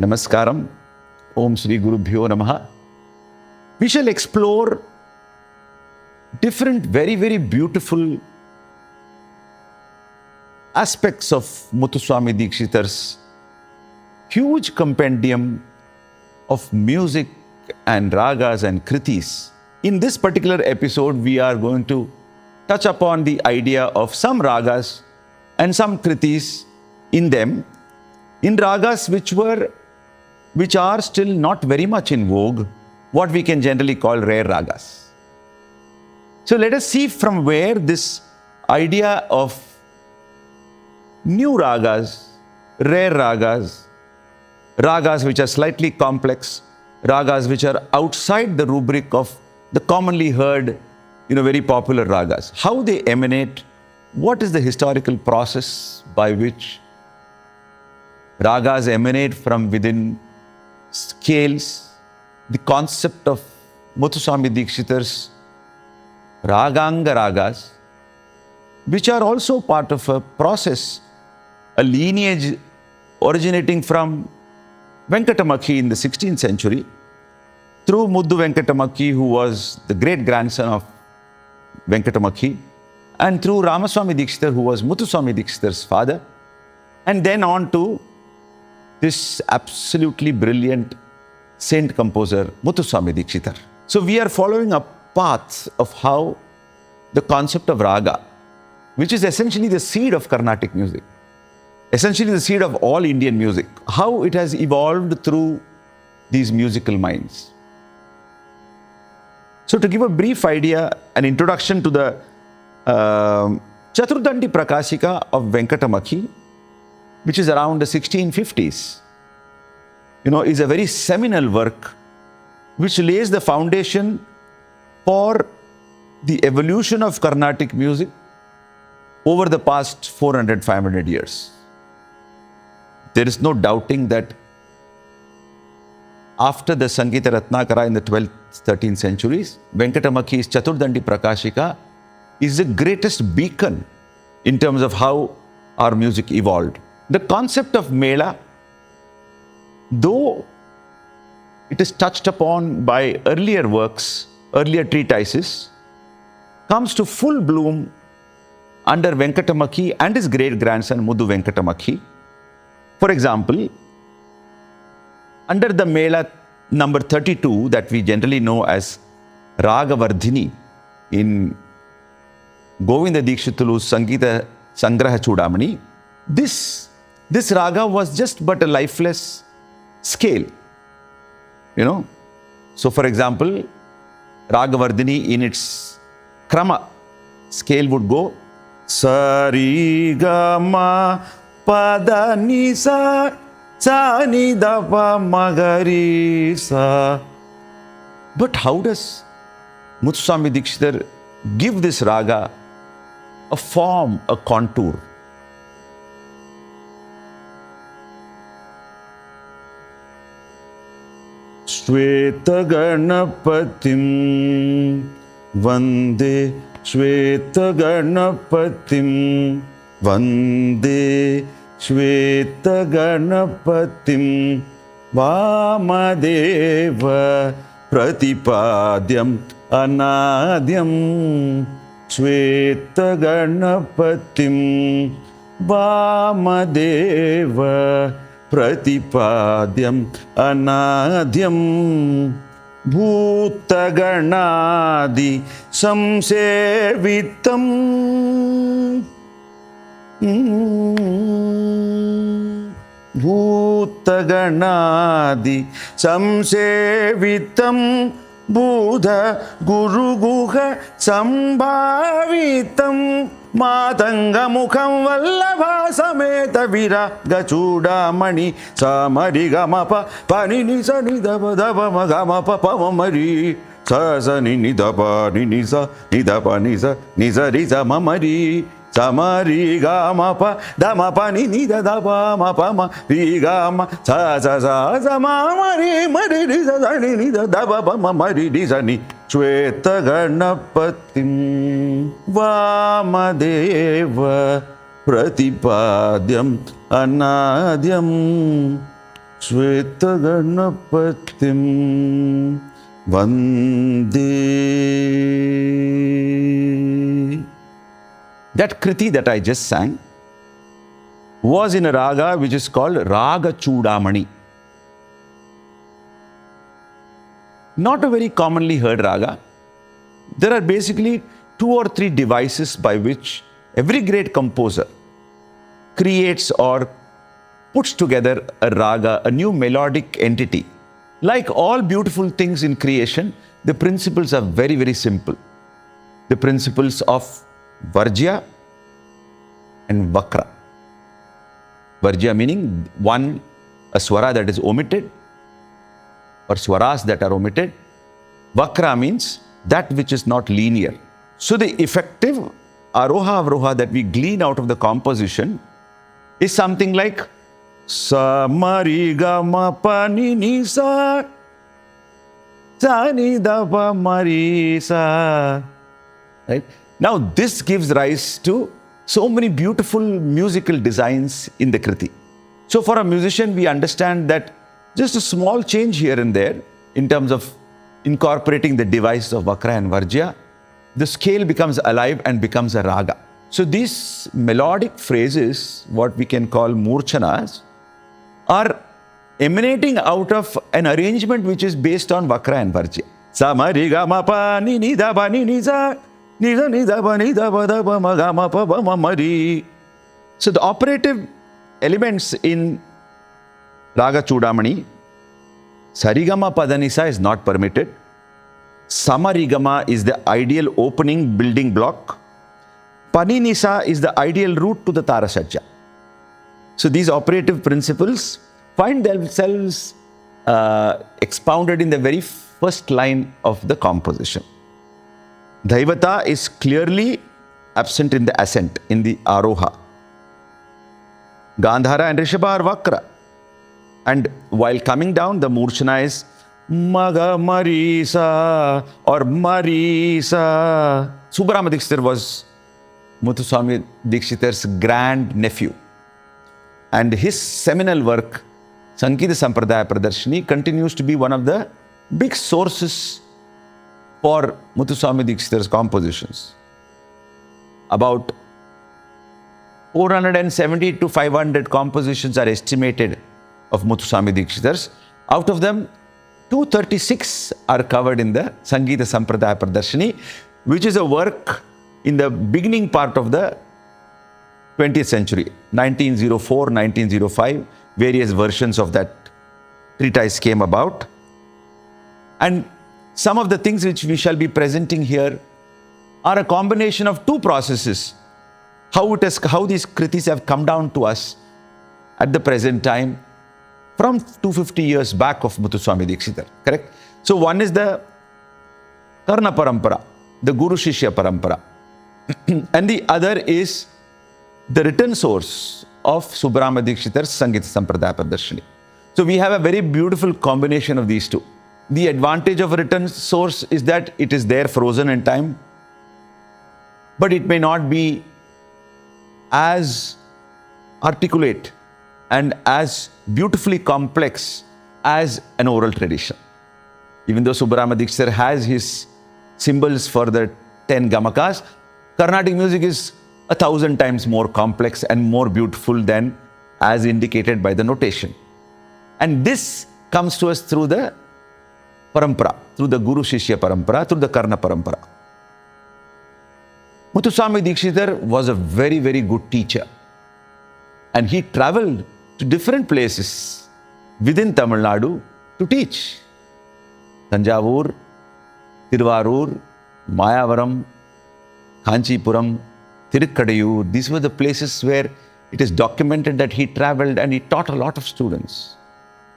Namaskaram. Om Shri Gurubhyo Namaha. We shall explore different very beautiful aspects of Muttuswami Dikshitar's huge compendium of music and ragas and kritis. In this particular episode, we are going to touch upon the idea of some ragas and some kritis in them, in ragas which are still not very much in vogue, what we can generally call rare ragas. So let us see from where this idea of new ragas, rare ragas, ragas which are slightly complex, ragas which are outside the rubric of the commonly heard, very popular ragas, how they emanate, what is the historical process by which ragas emanate from within scales, the concept of Muttuswami Dikshitar's Raganga ragas, which are also part of a process, a lineage originating from Venkatamakhi in the 16th century, through Muddu Venkatamakhi, who was the great-grandson of Venkatamakhi, and through Ramaswami Dikshitar, who was Muttuswami Dikshitar's father, and then on to this absolutely brilliant saint composer, Muttuswami Dikshitar. So we are following a path of how the concept of raga, which is essentially the seed of Carnatic music, essentially the seed of all Indian music, how it has evolved through these musical minds. So to give a brief idea, an introduction to the Chaturdandi Prakashika of Venkatamakhi, which is around the 1650s, is a very seminal work which lays the foundation for the evolution of Carnatic music over the past 400-500 years. There is no doubting that after the Sangeeta Ratnakara in the 12th, 13th centuries, Venkatamakhi's Chaturdandi Prakashika is the greatest beacon in terms of how our music evolved. The concept of mela, though it is touched upon by earlier works, earlier treatises, comes to full bloom under Venkatamakhi and his great-grandson Muddu Venkatamakhi. For example, under the mela number 32 that we generally know as Raga Vardhini in Govinda Dikshitulu's Sangeeta Sangraha chUDAmaNi, this raga was just but a lifeless scale, So for example, Raga Vardhini in its krama scale would go Sari Gama Pada Nisa Sa Ni Da Pa Magari Sa. But how does Muttuswami Dikshitar give this raga a form, a contour? shwEta gaNapatim Vande shwEta gaNapatim Vande shwEta gaNapatim Vamadeva Pratipadyam Anadyam shwEta gaNapatim Vamadeva Pratipadyam Anadyam Bhutaganadi Samsevitam Bhutaganadi Samsevitam Buddha Guru Guha Sambhavitam Matanga Mukham Vallabha Sameta Viraga chUDAmaNi Samariga Mapa Panini Sanidaba Daba Magamapa Pamamari Sasani Nidaba Ninisa Nidaba Nisa Nisa Risa Mamari Samari Gamapa Damapa Nida Daba Mapama Vigama Sasa Mamari Mari Risa Nida Daba Mamari Risani shwEta gaNapatim Vamadeva Pratipadyam Anadyam shwEta gaNapatim Vande. That kriti that I just sang was in a raga which is called Raga chUDAmaNi. Not a very commonly heard raga. There are basically 2 or 3 devices by which every great composer creates or puts together a raga, a new melodic entity. Like all beautiful things in creation, the principles are very, very simple. The principles of Varjya and Vakra. Varjya meaning one, a swara that is omitted, or swaras that are omitted. Vakra means that which is not linear. So the effective aroha avroha that we glean out of the composition is something like sa ma ri ga ma pa ni ni sa sa ni da pa ma ri sa. Right? Now this gives rise to so many beautiful musical designs in the kriti. So for a musician, we understand that just a small change here and there in terms of incorporating the device of Vakra and Varjya, the scale becomes alive and becomes a raga. So these melodic phrases, what we can call murchanas, are emanating out of an arrangement which is based on Vakra and Varjya. Sa ma ri ga ma pa ni ni da ba ni ni sa ni da ni da ba ni da ba ma ga ma pa ba ma ma ri. So the operative elements in Raga chUDAmaNi, Sarigama Padanisa is not permitted. Samarigama is the ideal opening building block. Paninisa is the ideal route to the naTArAja. So these operative principles find themselves expounded in the very first line of the composition. Daivata is clearly absent in the ascent, in the aroha. Gandhara and Rishabha are Vakra. And while coming down, the murchana is Maga Marisa or Marisa. Sriram Dikshitar was Muttuswami Dikshitar's grand nephew. And his seminal work, Sangeeta Sampradaya Pradarshini, continues to be one of the big sources for Muttuswami Dikshitar's compositions. About 470 to 500 compositions are estimated of Muttuswami Dikshitar's. Out of them, 236 are covered in the Sangeeta Sampradaya Pradarshini, which is a work in the beginning part of the 20th century, 1904, 1905, various versions of that treatise came about. And some of the things which we shall be presenting here are a combination of 2 processes. How these kritis have come down to us at the present time from 250 years back of Muttuswami Dikshitar, correct? So one is the Karna Parampara, the Guru Shishya Parampara. And the other is the written source of Sriram Dikshitar's Sangeeta Sampradaya Pradarshini. So we have a very beautiful combination of these 2. The advantage of a written source is that it is there frozen in time, but it may not be as articulate and as beautifully complex as an oral tradition. Even though Sriram Dikshitar has his symbols for the 10 gamakas, Carnatic music is 1,000 times more complex and more beautiful than as indicated by the notation. And this comes to us through the parampara, through the Guru Shishya Parampara, through the Karna Parampara. Muttuswami Dikshitar was a very, very good teacher. And he traveled to different places within Tamil Nadu to teach. Tanjavur, Tiruvarur, Mayavaram, Kanchipuram, Tirukkadayur. These were the places where it is documented that he traveled and he taught a lot of students.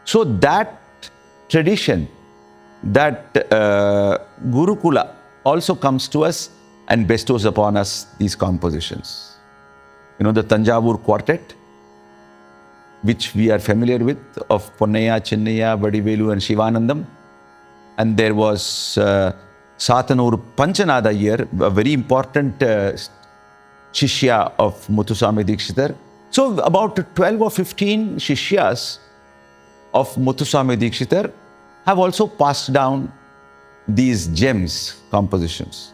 So that tradition, that Gurukula also comes to us and bestows upon us these compositions. You know, the Tanjavur quartet, which we are familiar with, of Ponnaya, Chinnaya, Vadivelu and Shivanandam. And there was Satanur Panchanada here, a very important shishya of Muttuswami Dikshitar. So about 12 or 15 shishyas of Muttuswami Dikshitar have also passed down these gems compositions.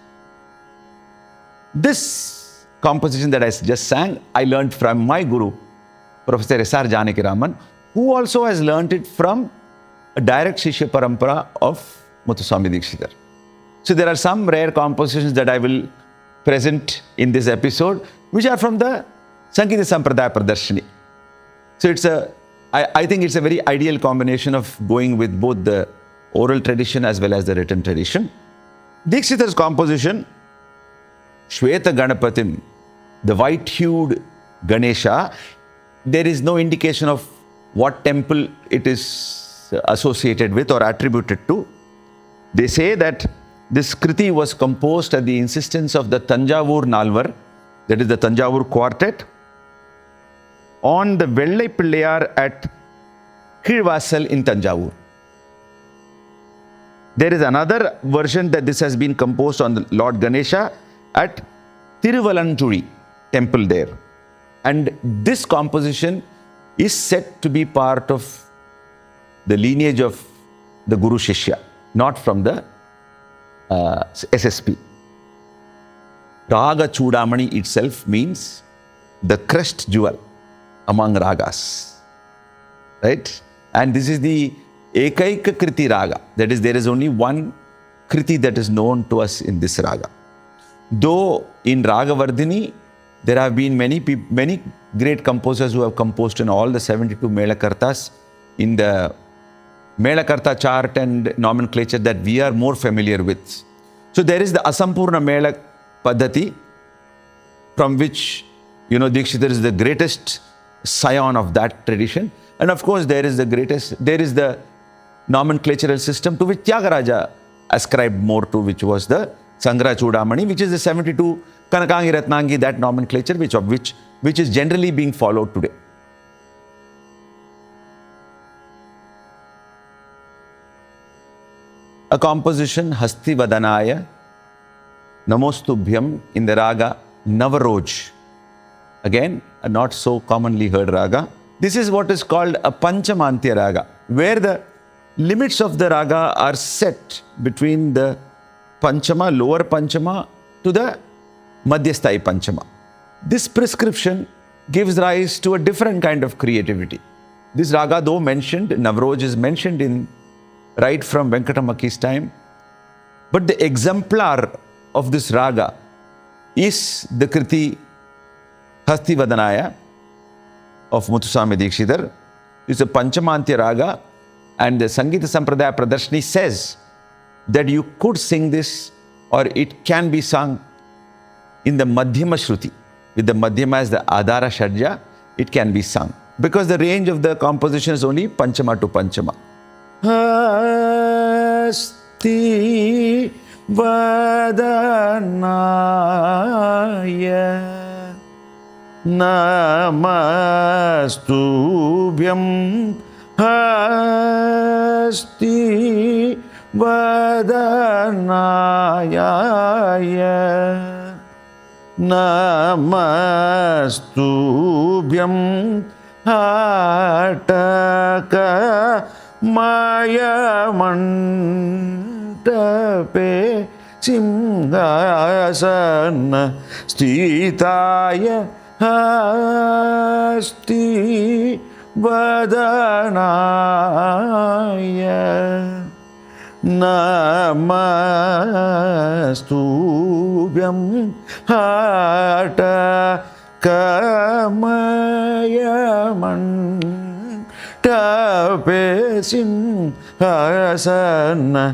This composition that I just sang, I learned from my guru, Professor S.R. Janakiraman, who also has learnt it from a direct Shishya Parampara of Muttuswami Dikshitar. So there are some rare compositions that I will present in this episode, which are from the Sangeeta Sampradaya Pradarshini. So I think it's a very ideal combination of going with both the oral tradition as well as the written tradition. Dikshitar's composition, shwEta gaNapatim, the white-hued Ganesha, there is no indication of what temple it is associated with or attributed to. They say that this kriti was composed at the insistence of the Tanjavur Nalvar, that is the Tanjavur quartet, on the Vellai Pillayar at Kilvasal in Tanjavur. There is another version that this has been composed on the Lord Ganesha at Tiruvalanchuri temple there. And this composition is said to be part of the lineage of the Guru Shishya, not from the SSP. Raga chUDAmaNi itself means the crest jewel among ragas, right? And this is the Ekaika Kriti Raga. That is, there is only one Kriti that is known to us in this Raga. Though in Raga Vardhini, there have been many great composers who have composed in all the 72 Melakartas in the Melakarta chart and nomenclature that we are more familiar with. So there is the Asampurna Mela Paddhati, from which, Dikshitar is the greatest scion of that tradition. And of course, there is the nomenclatural system to which tyagaraja ascribed more to, which was the Sangra chUDAmaNi, which is the 72 Kanakangi Ratnangi, that nomenclature which is generally being followed today. A composition, hastivadanAya, namostubhyam, in the raga navarOz. Again, a not so commonly heard raga. This is what is called a Panchamantya raga, where the limits of the raga are set between the Panchama, lower Panchama, to the Madhyasthai Panchama. This prescription gives rise to a different kind of creativity. This raga, though mentioned, navarOz is mentioned right from Venkatamaki's time, but the exemplar of this raga is the kriti hastivadanAya of Muttuswami Dikshitar. It's a Panchamantya raga, and the Sangeeta Sampradaya Pradarshini says that you could sing this, or it can be sung in the Madhyama Shruti. With the Madhyama as the Adhara Shadja, it can be sung, because the range of the composition is only Panchama to Panchama. hastivadanAya namastubhyam hastivadanAya namastubhyam hataka maya mantape simhasana sthitaya hastivadanAya namastubhyam hataka maya mantape simhasana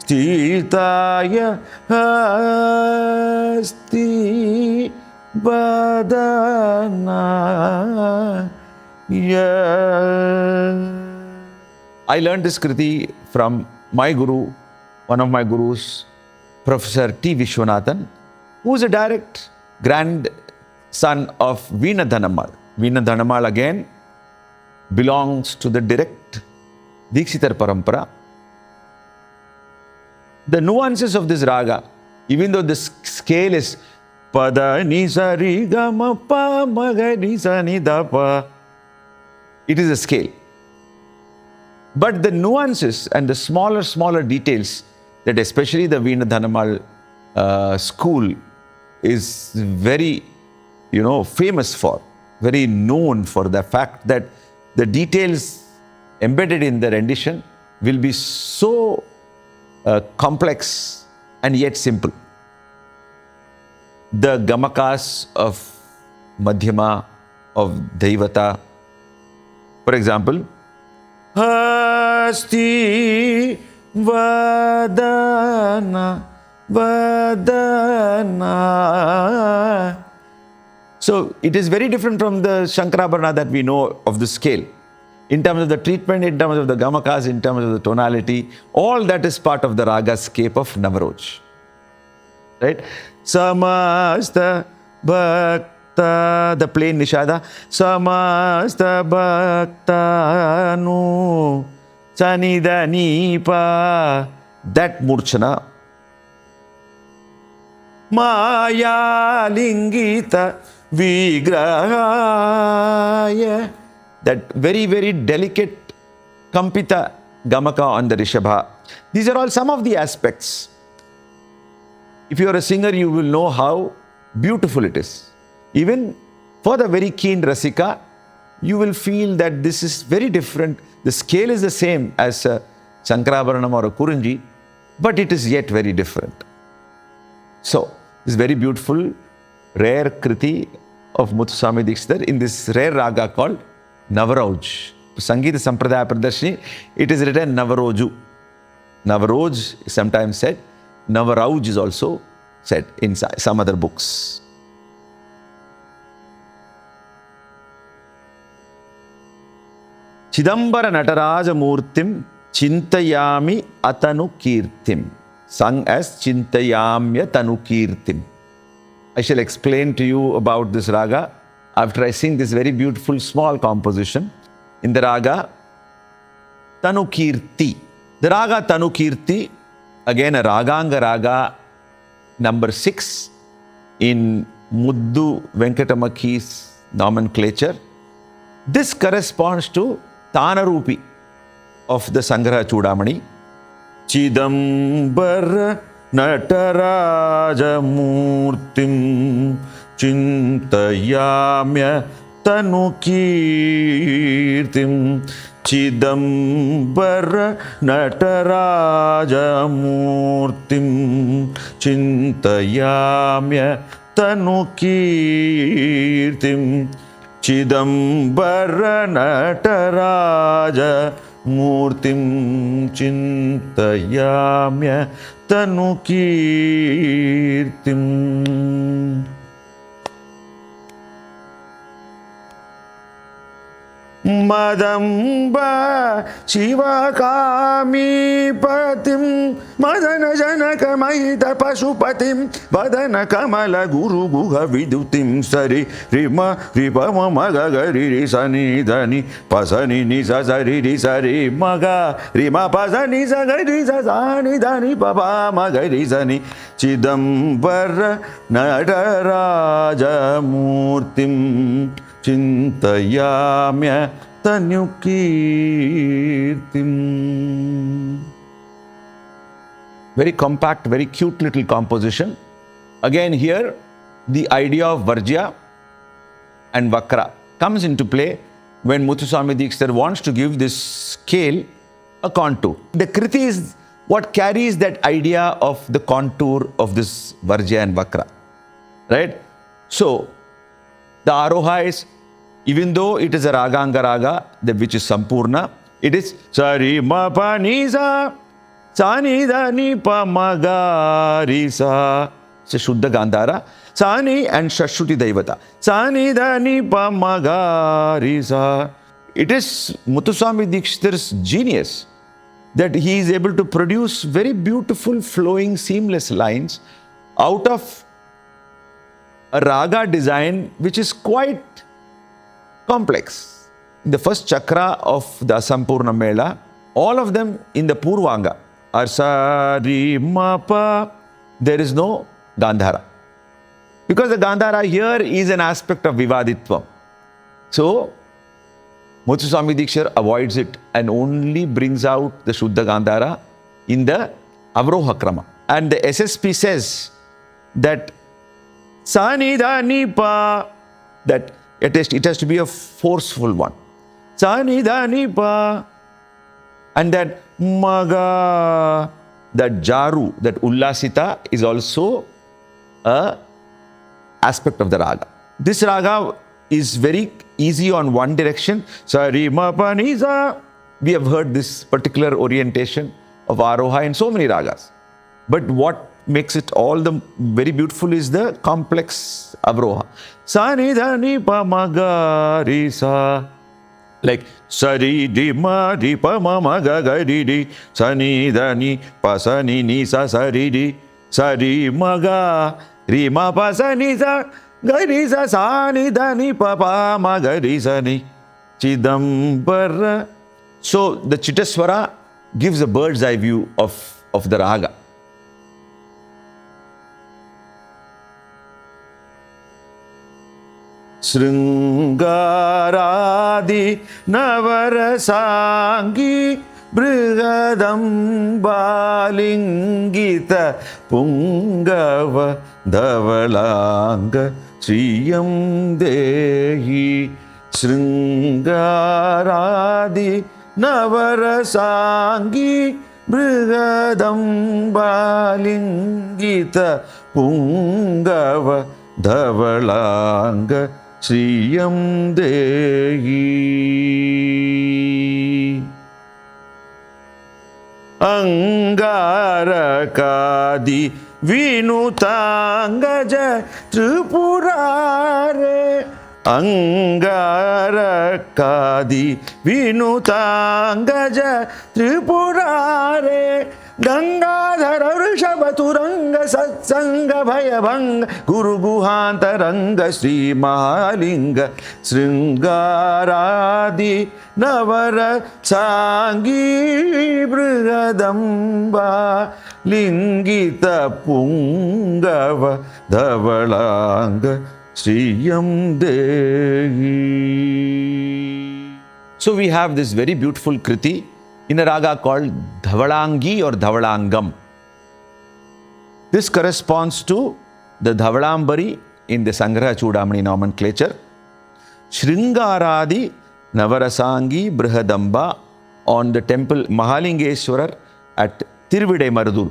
sthitaya hastivadanAya. I learned this kriti from my guru, one of my gurus, Professor T. Vishwanathan, who is a direct grandson of Veena Dhanammal. Veena Dhanammal again belongs to the direct Dikshitar Parampara. The nuances of this raga, even though the scale is Pada ni sa ri ga ma pa ma ga ni sa ni da pa, it is a scale. But the nuances and the smaller details that especially the Veena Dhanamal school is very, famous for, very known for the fact that the details embedded in the rendition will be so complex and yet simple. The gamakas of Madhyama, of Daivata, for example, hastivadanAya. So it is very different from the Shankarabharana that we know of the scale. In terms of the treatment, in terms of the gamakas, in terms of the tonality, all that is part of the raga scape of navarOz. Right? Samasta bhakta, the plain nishada. Samasta bhakta nu sanidanipa, that murchana. Maya lingita vigrahaya, that very delicate kampita gamaka on the rishabha. These are all some of the aspects. If you are a singer, you will know how beautiful it is. Even for the very keen rasika, you will feel that this is very different. The scale is the same as a Shankarabharanam or a Kurunji, but it is yet very different. So, this very beautiful, rare kriti of Muttuswami Dikshitar in this rare raga called navarOz. Sangeeta Sampradaya Pradarshini, it is written navarOzu. navarOz is sometimes said. navarOz is also said in some other books. chidambara naTArAja murtim chintayami tanukIrtim. Sung as chintayamya tanukIrtim. I shall explain to you about this raga after I sing this very beautiful small composition in the raga tanukIrti. The raga tanukIrti, again a raganga raga number 6 in Muddu Venkatamakhi's nomenclature. This corresponds to Tanarupi of the Sangraha chUDAmaNi. Chidambara naTArAja murtim chintayamya tanukIrtim. Chidambara naTArAja murtim chintayamya tanukIrtim. Chidambara naTArAja murtim chintayamya tanukIrtim. Madamba Shiva Kami Patim Madana Janaka Mahita Pashupatim Vadana Kamala Guru Guha Vidutim Sari Rima Ripama Maga Gari Sani Dani Pasani Nisa Sari Sari Maga Rima Pasani Sagari Sani Dani Papa Magari Sani Chidambara naTArAja murtim chintayamya tanukIrtim. Very compact, very cute little composition. Again here, the idea of Varjya and Vakra comes into play when Muttuswami Dikshitar wants to give this scale a contour. The kriti is what carries that idea of the contour of this Varjya and Vakra. Right? So, the Aroha is, even though it is a Raganga Raga, which is Sampurna, it is Sari Ma Pa Ni Sa Sa Ni Da Ni Pa Ma Ga Ri Sa. It's a Shuddha Gandhara. Sa Ni and Shashruti Daivata. Sa Ni Da Ni Pa Ma Ga Ri Sa. It is Muttuswami Dikshitar's genius that he is able to produce very beautiful, flowing, seamless lines out of a raga design which is quite complex. The first chakra of the Asampurna Mela, all of them in the Purvanga are Sa, Ri, Ma, Pa. There is no Gandhara. Because the Gandhara here is an aspect of Vivaditvam. So, Muttuswami Dikshitar avoids it and only brings out the Shuddha Gandhara in the Avroha Krama. And the SSP says that Sanidanipa, that it has to be a forceful one. Sanidanipa. And that Maga, that Jaru, that Ullasita is also a aspect of the raga. This raga is very easy on one direction. Sarimapaniza. We have heard this particular orientation of Aroha in so many ragas. But what makes it all the very beautiful is the complex Avroha. Sanidani pamagarisa. Like Sari di ma di pa ma ma ga ga di di Sani da ni pa sa ni ni sa sari di Sari ma ga ri ma pa sa ni sa ga ri sa sa ni da ni pa pa ma ga ri sa ni chidambara. So the Chittaswara gives a bird's eye view of the raga. Sringaradi Navarasangi Brigadambalingita Pungava Dhavalanga Sriyam Dehi. Sringaradi Navarasangi Brigadambalingita Pungava Dhavalanga Sriyam Dehi. Angarakadi Vinutangaja trpuTa. Angarakadi Vinutangaja trpuTa. Gangadhara Vrishabhaturanga Satsanga Bhayabhanga Guru Guhantaranga Sri Mahalinga. Sringaradi Navara Sangi Brigadamba Lingita Pungava Dhavalanga Sriyam Dehi. So we have this very beautiful kriti in a raga called Dhavalangi or Dhavalangam. This corresponds to the Dhavalambari in the Sangraha chUDAmaNi nomenclature. Shringaradi Navarasangi Brihadamba on the temple Mahalingeshwarar at Tirvidaimarudur.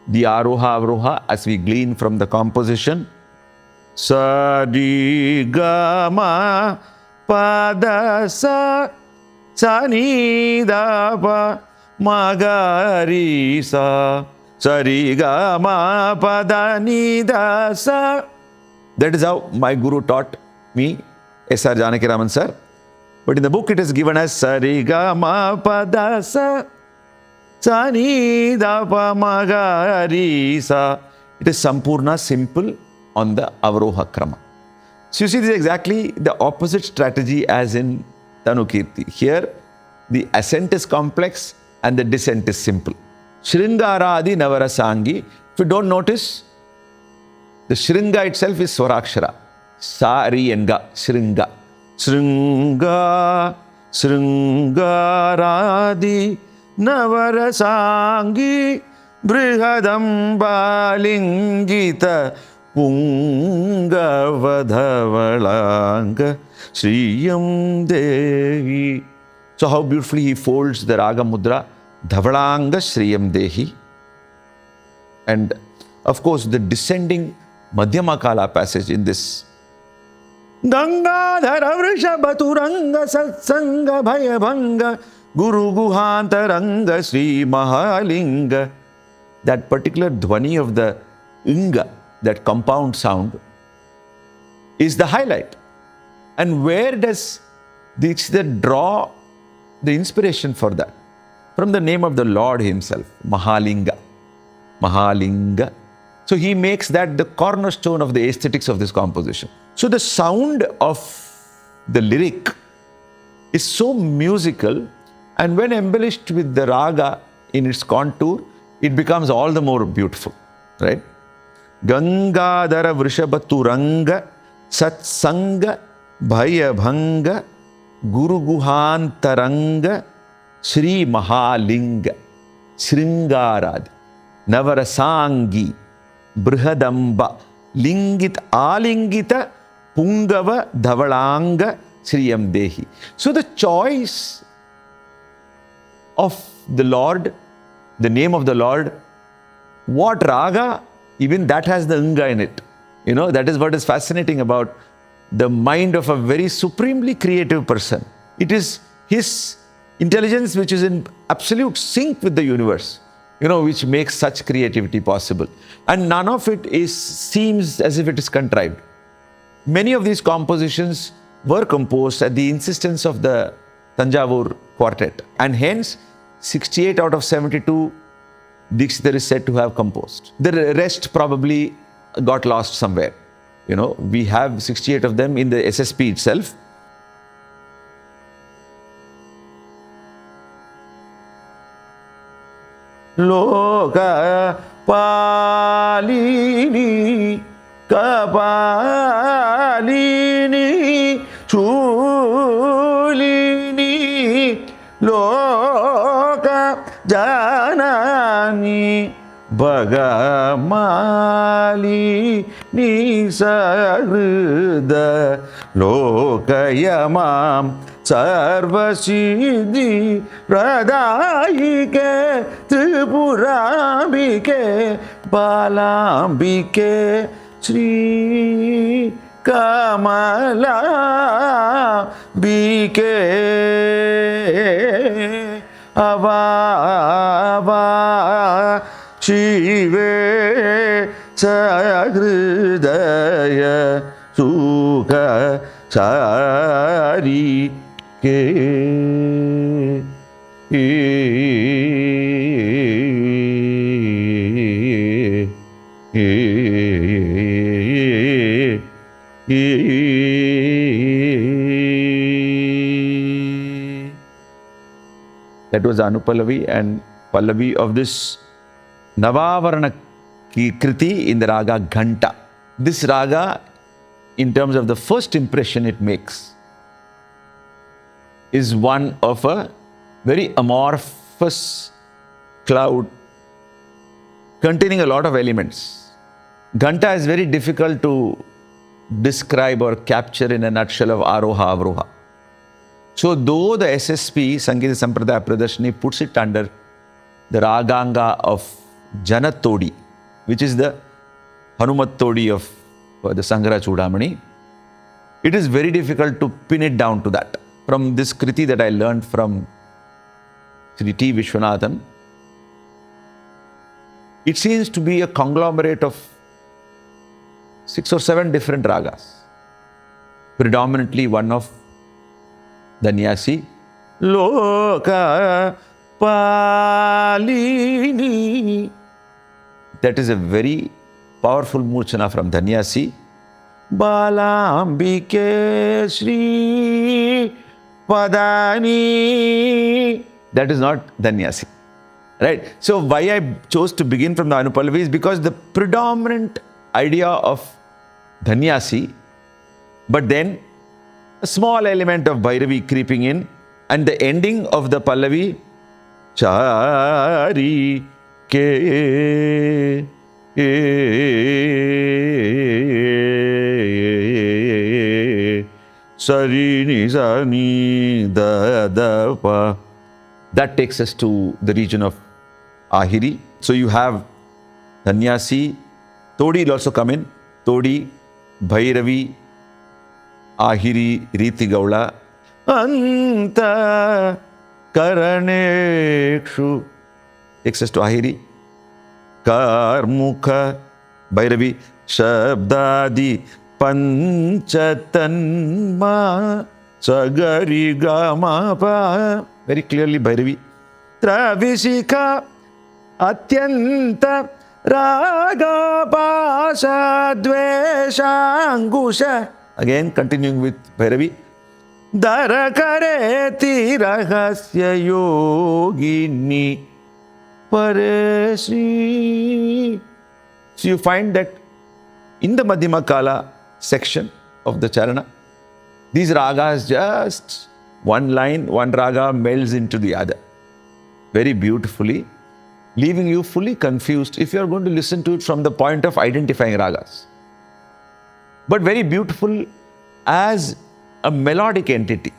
The Aroha Avroha, as we glean from the composition. Sadi Gama Padasa Sani Dapa Magarisa Sariga Ma Padani Dasa. That is how my guru taught me, S.R. Janakiraman sir. But in the book it is given as Sariga Ma Padasa Sani Dapa Magarisa. It is Sampurna, simple on the Avroha Krama. So you see, this is exactly the opposite strategy as in tanukIrti. Here, the ascent is complex and the descent is simple. Shringaradi Navarasangi. If you don't notice, the Shringa itself is Swarakshara. Sa, Ri and Ga. Shringa. Shringa. Shringaradi Navarasangi Brihadambalingita Pungavadhavalanga Sriyam Dehi. So how beautifully he folds the raga mudra, Dhavalanga Sriyam Dehi. And of course the descending Madhyama Kala passage in this. Gangadhara Vrishabhaturanga Satsanga Bhayabhanga Guru Guhantaranga Sri Mahalinga. That particular dhvani of the Inga, that compound sound, is the highlight. And where does Dikshitar draw the inspiration for that? From the name of the Lord himself, Mahalinga. Mahalinga. So he makes that the cornerstone of the aesthetics of this composition. So the sound of the lyric is so musical, and when embellished with the raga in its contour, it becomes all the more beautiful, right? Gangadhara Vrishabhaturanga Satsanga Bhayabhanga Guru Guhantaranga Sri Mahalinga Sringaradi Navarasangi Brihadamba Lingit Alingita Pungava Dhavalanga Sriyam Dehi. So the choice of the Lord, the name of the Lord, what raga, even that has the unga in it. You know, that is what is fascinating about the mind of a very supremely creative person. It is his intelligence which is in absolute sync with the universe, you know, which makes such creativity possible. And none of it seems as if it is contrived. Many of these compositions were composed at the insistence of the Tanjavur quartet, and hence 68 out of 72 Dikshitar is said to have composed. The rest probably got lost somewhere. You know, we have 68 of them in the SSP itself. Loka Palini Kapalini Chulini Loka Janani Bagamali Nisarda Lokayamam Sarvasiddhi Radayike trpuTa balamBikE shrI kamalAmbikE Ava Shive Sahridaya Sukha Sari That was Anupallavi and Pallavi of this Navavarana kriti in the raga Ghanta. This raga, in terms of the first impression it makes, is one of a very amorphous cloud containing a lot of elements. Ghanta is very difficult to describe or capture in a nutshell of Aroha Avroha. So though the SSP, Sangeeta Sampradaya Pradarshani, puts it under the raganga of Janat Todi, which is the Hanumat Todi of the Sanghara chUDAmaNi, it is very difficult to pin it down to that. From this kriti that I learned from Sri T. Vishwanathan, it seems to be a conglomerate of 6 or 7 different ragas, predominantly one of Danyasi, Loka Palini. That is a very powerful murchana from Danyasi. balamBikE shrI Padani. That is not Danyasi. Right? So why I chose to begin from the Anupallavi is because the predominant idea of Danyasi, but then a small element of Bhairavi creeping in, and the ending of the Pallavi, Chari Ke Sarini Sani Da Pa. That takes us to the region of Ahiri. So you have Danyasi, Todi will also come in, Todi, Bhairavi, Ahiri, Riti Gaula, Anta Karanekshu, takes us to Ahiri, Karmukha, Bhairavi, Shabdadi, Panchatanma, Sagari Gamapa, very clearly Bhairavi, Travishika, Atyanta, Raga Pasa Dveshangusha. Again, continuing with Bhairavi. Darakareti rahasya yogini paresi. So you find that in the Madhyama Kala section of the Charana, these ragas just one line, one raga melds into the other very beautifully, leaving you fully confused if you are going to listen to it from the point of identifying ragas. But very beautiful as a melodic entity.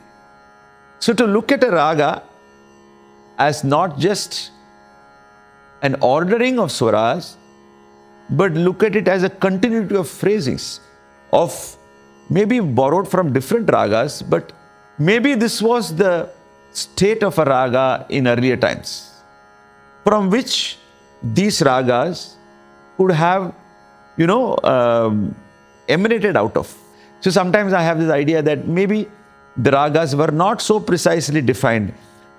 So to look at a raga as not just an ordering of swaras, but look at it as a continuity of phrasings, of maybe borrowed from different ragas, but maybe this was the state of a raga in earlier times, from which these ragas could have, emanated out of. So sometimes I have this idea that maybe the ragas were not so precisely defined.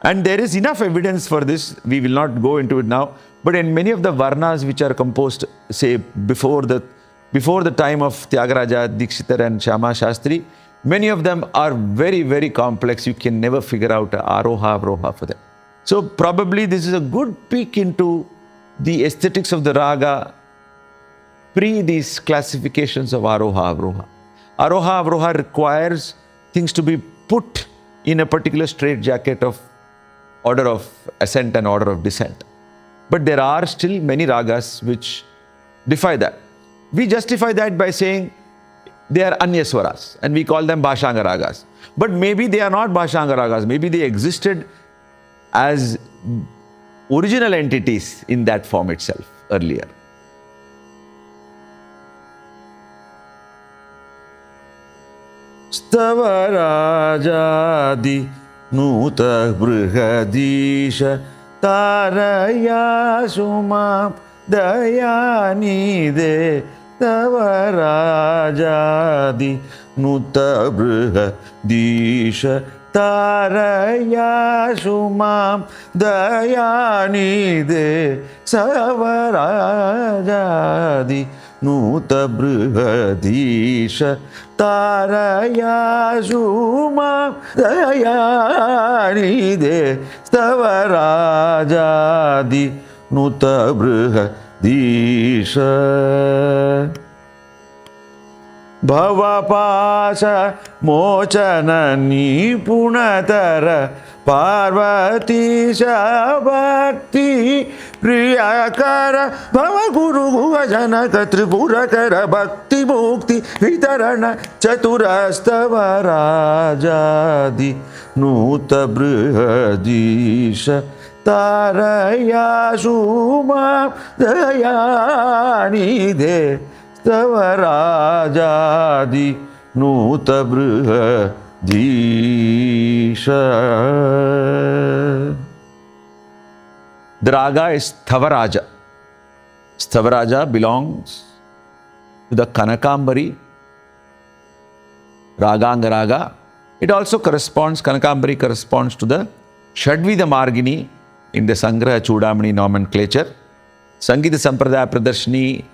And there is enough evidence for this. We will not go into it now. But in many of the varnas which are composed, say, before the time of Tyagaraja, Dikshitar and Shyama Shastri, many of them are very, very complex. You can never figure out aroha, avroha for them. So probably this is a good peek into the aesthetics of the raga pre these classifications of aroha, avroha. Aroha, avroha requires things to be put in a particular straitjacket of order of ascent and order of descent. But there are still many ragas which defy that. We justify that by saying they are anyaswaras and we call them bhashanga ragas. But maybe they are not bhashanga ragas. Maybe they existed as original entities in that form itself earlier. Stavarajadi nuta brihadisha taraya sumam dayani de tavarajadi nuta brihadisha taraya sumam dayani de savarajadi nuta brihadisha taraya sumam dayani de stavarajadi nuta brihadisha Bhavapasa mochana nipunatara Parvatisha bhakti priyakara Bhavaguru guvajanaka tripurakara bhakti mukti vitarana chaturastavarajadi nuta brihadisha taraya suma dayani de Stavarajadi nuta brihadisha. The raga is Thavaraja. Thavaraja belongs to the Kanakambari Raganga Raga. It also Kanakambari corresponds to the Shadvida Margini in the Sangraha chUDAmaNi nomenclature. Sangita Sampradaya Pradarshini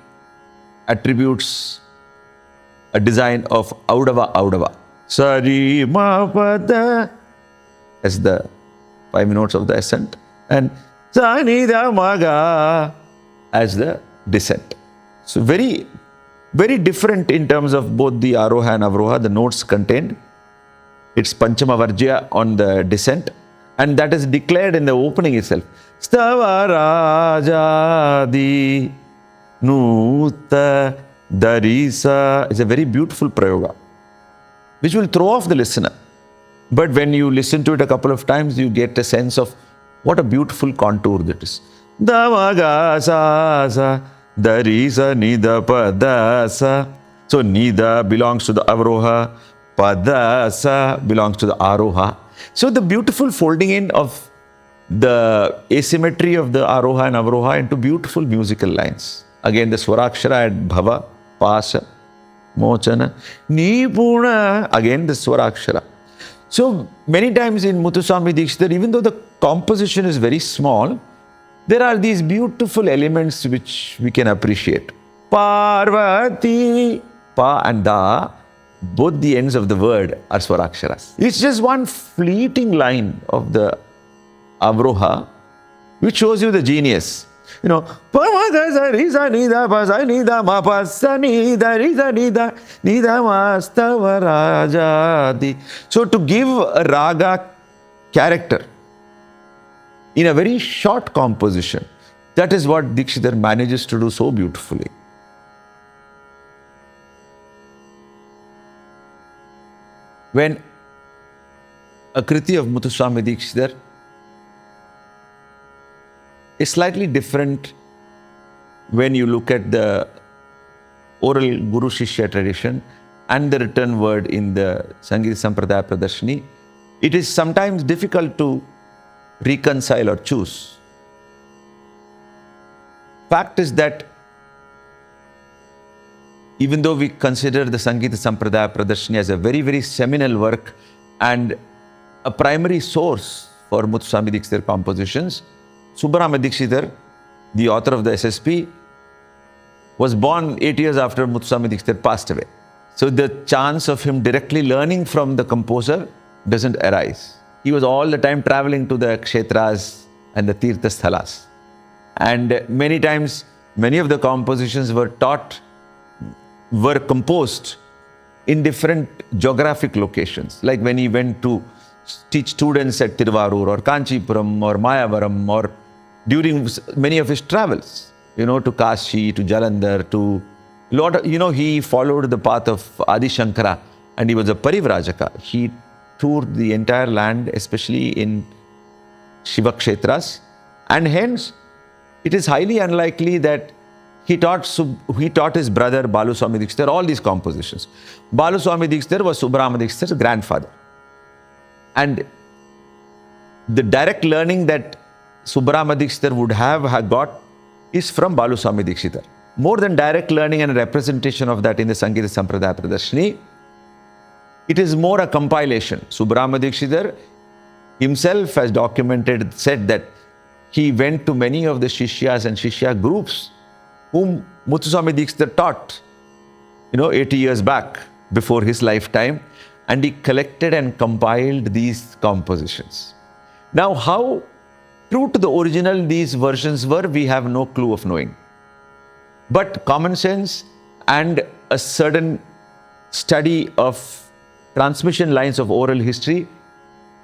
attributes a design of Audava. Sari ma pada as the 5 notes of the ascent and Sanida maga as the descent. So very, very different in terms of both the aroha and avroha, the notes contained. It's Panchama Varjya on the descent and that is declared in the opening itself. Stavarajadi Nuta Darisa is a very beautiful prayoga, which will throw off the listener. But when you listen to it a couple of times, you get a sense of what a beautiful contour that is. Damagasa Darisa Nida Padasa. So Nida belongs to the avroha, Padasa belongs to the aroha. So the beautiful folding in of the asymmetry of the aroha and avroha into beautiful musical lines. Again, the swarakshara at bhava, pasa, mochana, nipuna, again the swarakshara. So many times in Muttuswami Dikshitar, even though the composition is very small, there are these beautiful elements which we can appreciate. Parvati, pa and da, both the ends of the word are swaraksharas. It's just one fleeting line of the avroha which shows you the genius. You know, pa ma da sa ri sa ni da pa sa ni da ma pa sa ni da ri sa ni da ma hastivadanAya di. So to give a raga character in a very short composition, that is what Dikshitar manages to do so beautifully. When a kriti of Muttuswami Dikshitar is slightly different when you look at the oral Guru Shishya tradition and the written word in the Sangeeta Sampradaya Pradarshani, it is sometimes difficult to reconcile or choose. Fact is that even though we consider the Sangeeta Sampradaya Pradarshani as a very, very seminal work and a primary source for Muttuswami Dikshitar compositions, Sriram Dikshitar, the author of the SSP, was born 8 years after Muttuswami Dikshitar passed away. So the chance of him directly learning from the composer doesn't arise. He was all the time traveling to the kshetras and the tirtha sthalas. And many times, many of the compositions were composed in different geographic locations. Like when he went to teach students at Tiruvarur or Kanchipuram or Mayavaram, or during many of his travels, to Kashi, to Jalandhar, to he followed the path of Adi Shankara, and he was a Parivrajaka. He toured the entire land, especially in Shiva Kshetras, and hence it is highly unlikely that he taught his brother Baluswami Dikshitar all these compositions. Baluswami Dikshitar was Sriram Dikshitar's grandfather. And the direct learning that Sriram Dikshitar would have got is from Baluswami Dikshitar. More than direct learning and representation of that in the Sangeeta Sampradaya Pradarshani, it is more a compilation. Sriram Dikshitar himself has said that he went to many of the Shishyas and Shishya groups whom Muttuswami Dikshitar taught, 80 years back before his lifetime, and he collected and compiled these compositions. Now, how true to the original these versions were, we have no clue of knowing. But common sense and a certain study of transmission lines of oral history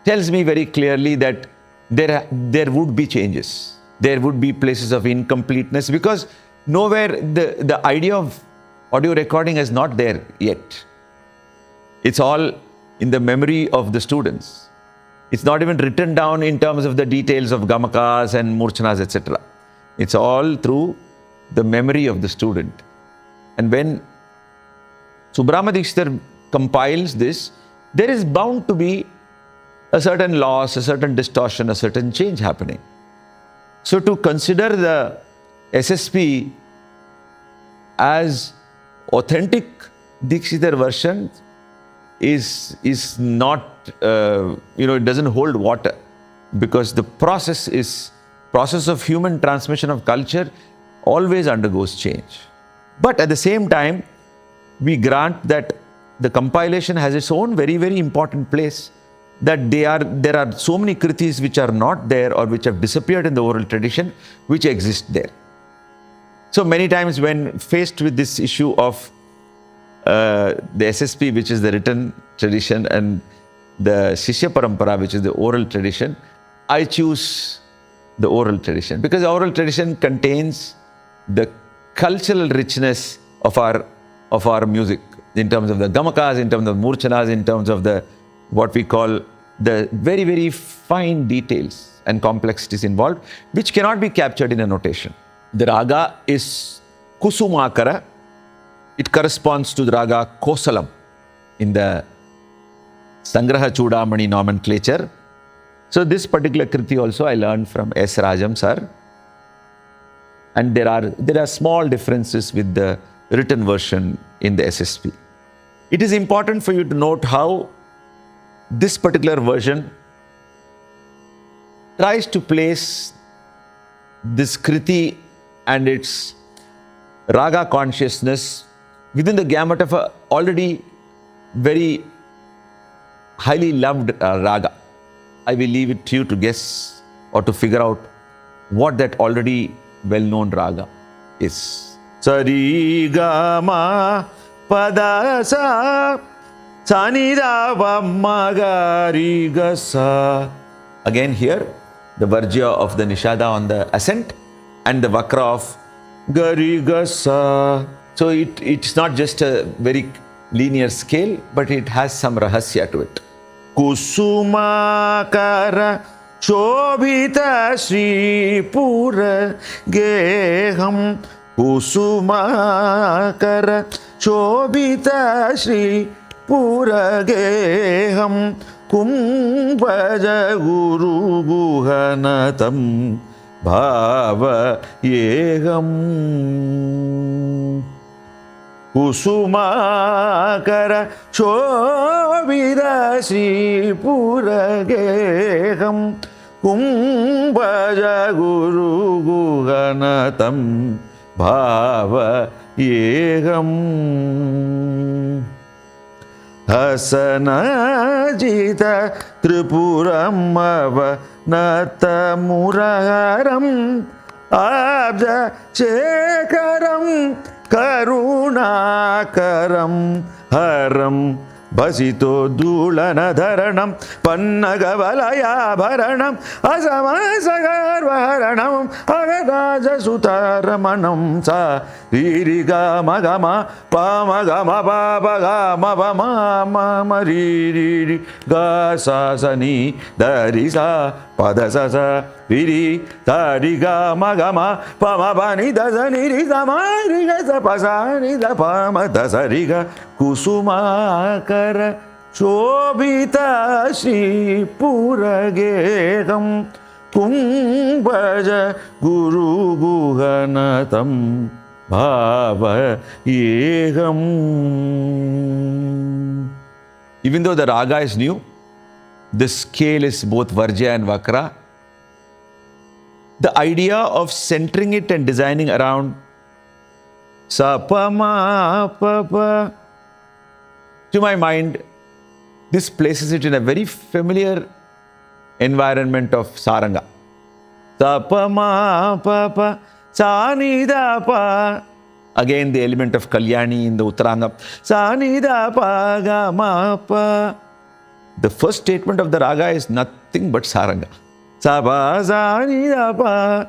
tells me very clearly that there would be changes. There would be places of incompleteness, because nowhere the idea of audio recording is not there yet. It's all in the memory of the students. It's not even written down in terms of the details of gamakas and murchanas, etc. It's all through the memory of the student. And when Sriram Dikshitar compiles this, there is bound to be a certain loss, a certain distortion, a certain change happening. So to consider the SSP as authentic Dikshitar version is not, it doesn't hold water, because the process of human transmission of culture always undergoes change. But at the same time, we grant that the compilation has its own very, very important place, that there are so many kritis which are not there or which have disappeared in the oral tradition, which exist there. So many times when faced with this issue of the SSP, which is the written tradition, and the Shishya Parampara, which is the oral tradition, I choose the oral tradition, because the oral tradition contains the cultural richness of our music, in terms of the gamakas, in terms of murchanas, in terms of what we call the very, very fine details and complexities involved, which cannot be captured in a notation. The raga is Kusumakara. It corresponds to the raga Kosalam in the Sangraha chUDAmaNi nomenclature. So this particular kriti also I learned from S. Rajam sir. And there are small differences with the written version in the SSP. It is important for you to note how this particular version tries to place this kriti and its raga consciousness within the gamut of a already very highly loved raga. I will leave it to you to guess or to figure out what that already well-known raga is. Sari ga ma pada sa sa ni da va ma ga ri ga sa. Again here, the varjya of the nishada on the ascent and the vakra of ga ri ga sa. So it's not just a very linear scale, but it has some rahasya to it. Kusumakara shobhita Sri Pura Geham. Kusumakara shobhita Sri Pura Geham. Kumbhaja Guru Guhanatam Bhava Yeham. Kusumakara shobhita Sri Pura Geham. Kumbhaja Guru Guhanatam Bhava Yeham. Hasanajita Tripuram natamuraharam abja shekaram karunakaram haram Basito dhulanadharanam pannagavalaya asamasagarvaharanam agadaja sutaramanam sa ririga magama pamagama babagama pamama riri ga sa sa ni darisa padasasa riri tariga magama pamabani dasani risamariga sapasani dapama dasariga Kusumakara shobhita Sri Pura Geham. Kumbhaja Guru Guhanatam Bhava Yeham. Even though the raga is new, the scale is both varjya and vakra. The idea of centering it and designing around sa pa ma pa pa, to my mind, this places it in a very familiar environment of saranga. Sa pa ma pa pa, sa ni da pa. Again, the element of kalyani in the uttaranga. Sa ni da pa ga ma pa. The first statement of the raga is nothing but saranga. Sa pa sa ni da pa,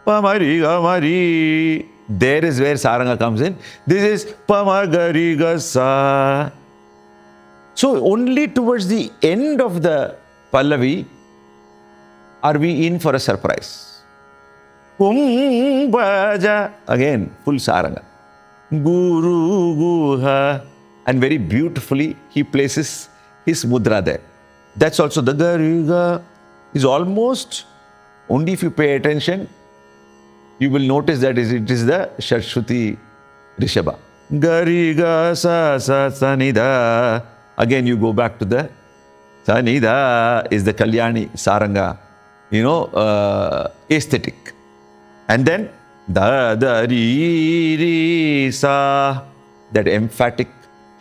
pa ma ri ga ma ri. There is where saranga comes in. This is pa ma ga ri ga sa. So only towards the end of the pallavi are we in for a surprise. Kumbhaja, again full saranga. Guru Guha, and very beautifully he places his mudra there. That's also the Gariga is almost, only if you pay attention, you will notice that it is the shruti rishabha. Gariga sa sa sanida. Again, you go back to the sanida is the kalyani saranga, aesthetic. And then da da ri ri sa, that emphatic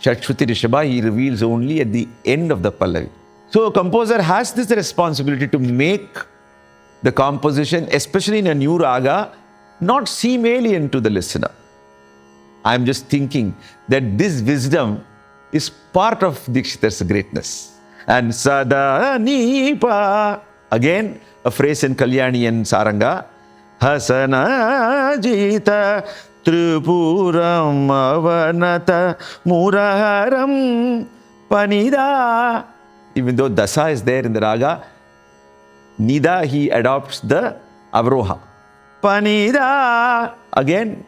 shruti rishabha he reveals only at the end of the pallavi. So a composer has this responsibility to make the composition, especially in a new raga, not seem alien to the listener. I'm just thinking that this wisdom is part of Dikshitar's greatness. And sada ni pa, again a phrase in Kalyani and Saranga. Hasana jita tripuram avanata muraharam panida. Even though dasa is there in the raga, nida he adopts the avroha. Panida. Again,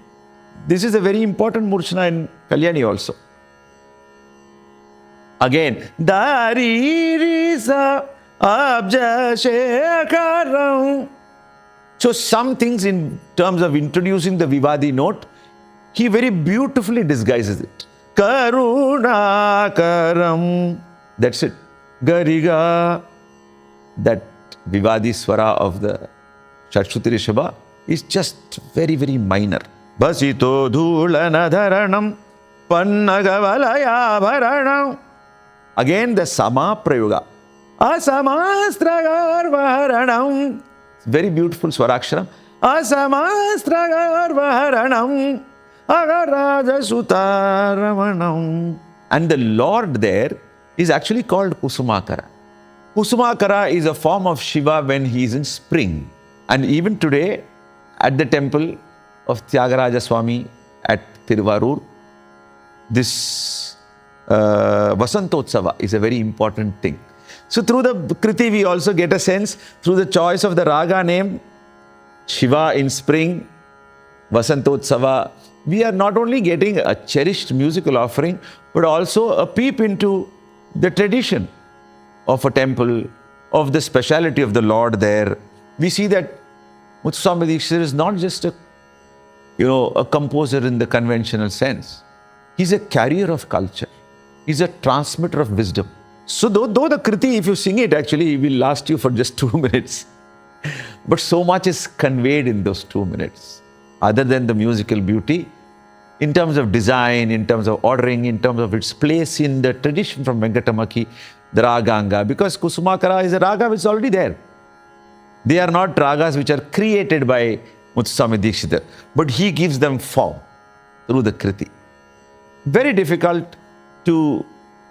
this is a very important murchana in Kalyani also. Again, dari risa abja shekaram. So some things in terms of introducing the vivadi note, he very beautifully disguises it. Karunakaram. That's it. Gariga. That vivadi swara of the shruti rishabha is just very, very minor. Basito dhulanadharanam pannagavalaya bharanam. Again, the sama prayoga. Asamastragarvaranam. Very beautiful swaraksharam. Asamastragarvaharanam Agaraja Sutaramanam. And the Lord there is actually called Kusumakara. Kusumakara is a form of Shiva when he is in spring. And even today, at the temple of Tyagaraja Swami at Tiruvarur, this Vasantotsava is a very important thing. So through the kriti, we also get a sense, through the choice of the raga name, Shiva in spring, Vasantotsava, we are not only getting a cherished musical offering, but also a peep into the tradition of a temple, of the speciality of the Lord there. We see that Muttuswami Dikshitar is not just a composer in the conventional sense. He's a carrier of culture. He's a transmitter of wisdom. So though the kriti, if you sing it, actually will last you for just 2 minutes. But so much is conveyed in those 2 minutes. Other than the musical beauty, in terms of design, in terms of ordering, in terms of its place in the tradition from Venkatamaki, the raganga, because Kusumakara is a raga which is already there. They are not ragas which are created by Muttuswami Dikshitar, but he gives them form through the kriti. Very difficult to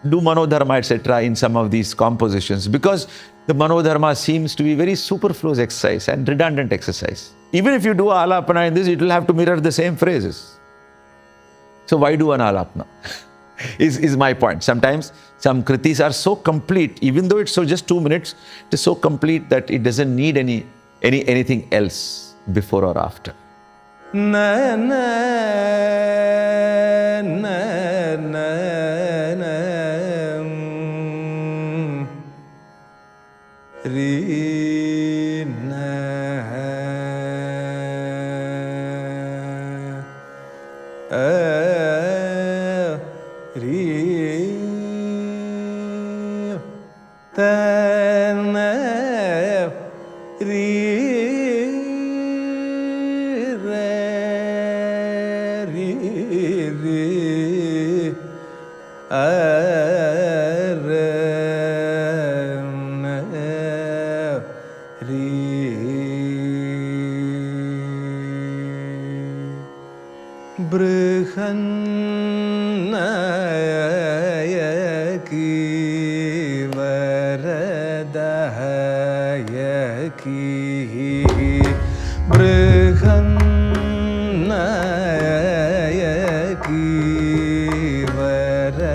do manodharma, etc. in some of these compositions, because the manodharma seems to be very superfluous exercise and redundant exercise. Even if you do alapana in this, it will have to mirror the same phrases. So why do an alapana? is my point. Sometimes some kritis are so complete, even though it's so just 2 minutes, it is so complete that it doesn't need anything else before or after. Na na na na na Re na Re ta na Re Brihannayaki Varadayaki Brihannayaki Varadayaki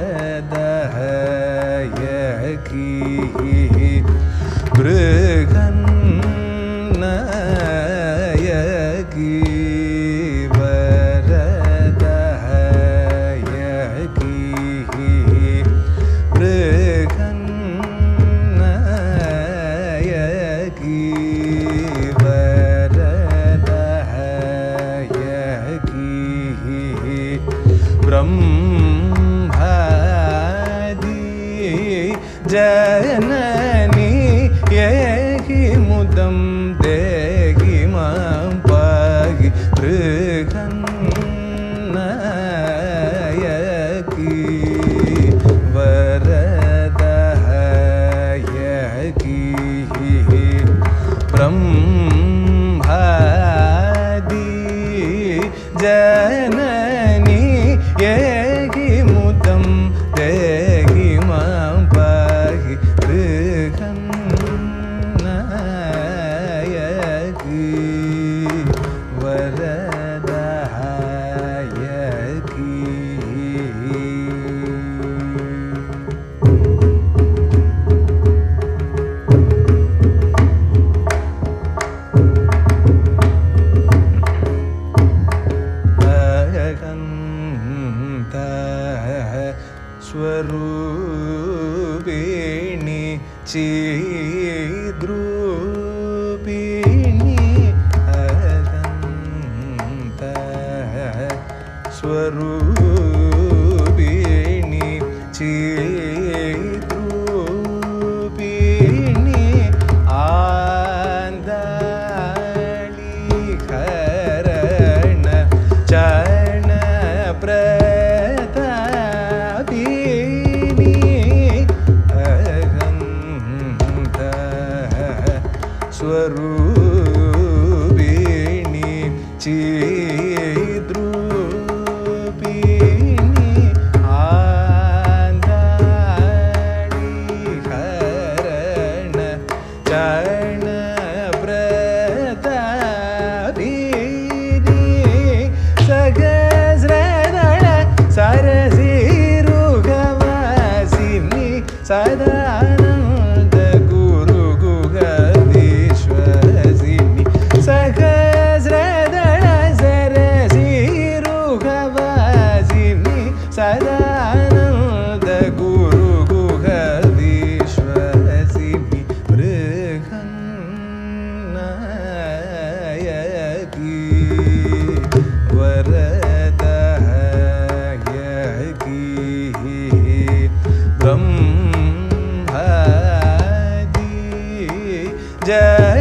Brihannayaki janani yehi mudam degi mampagi brihannayaki varadayaki brahmadi janani yehi mudam degi mampagi brihannayaki varadayaki Swarupini Chidrupini Aganta Swarupini Chidrupini Andali Karana Chana Swarupini चिद्रूपिणी आन्दाळि हरण चरण प्रतापिनी सहस्रदळ सरसिरुगवासिनी सदानन्द गुरु गुह विश्वसिनी सहस्रदळ सरसिरुगवासिनी सदानन्द गुरु गुह विश्वसिनी बृहन्नायकी वरदायकी ब्रह्मादि जय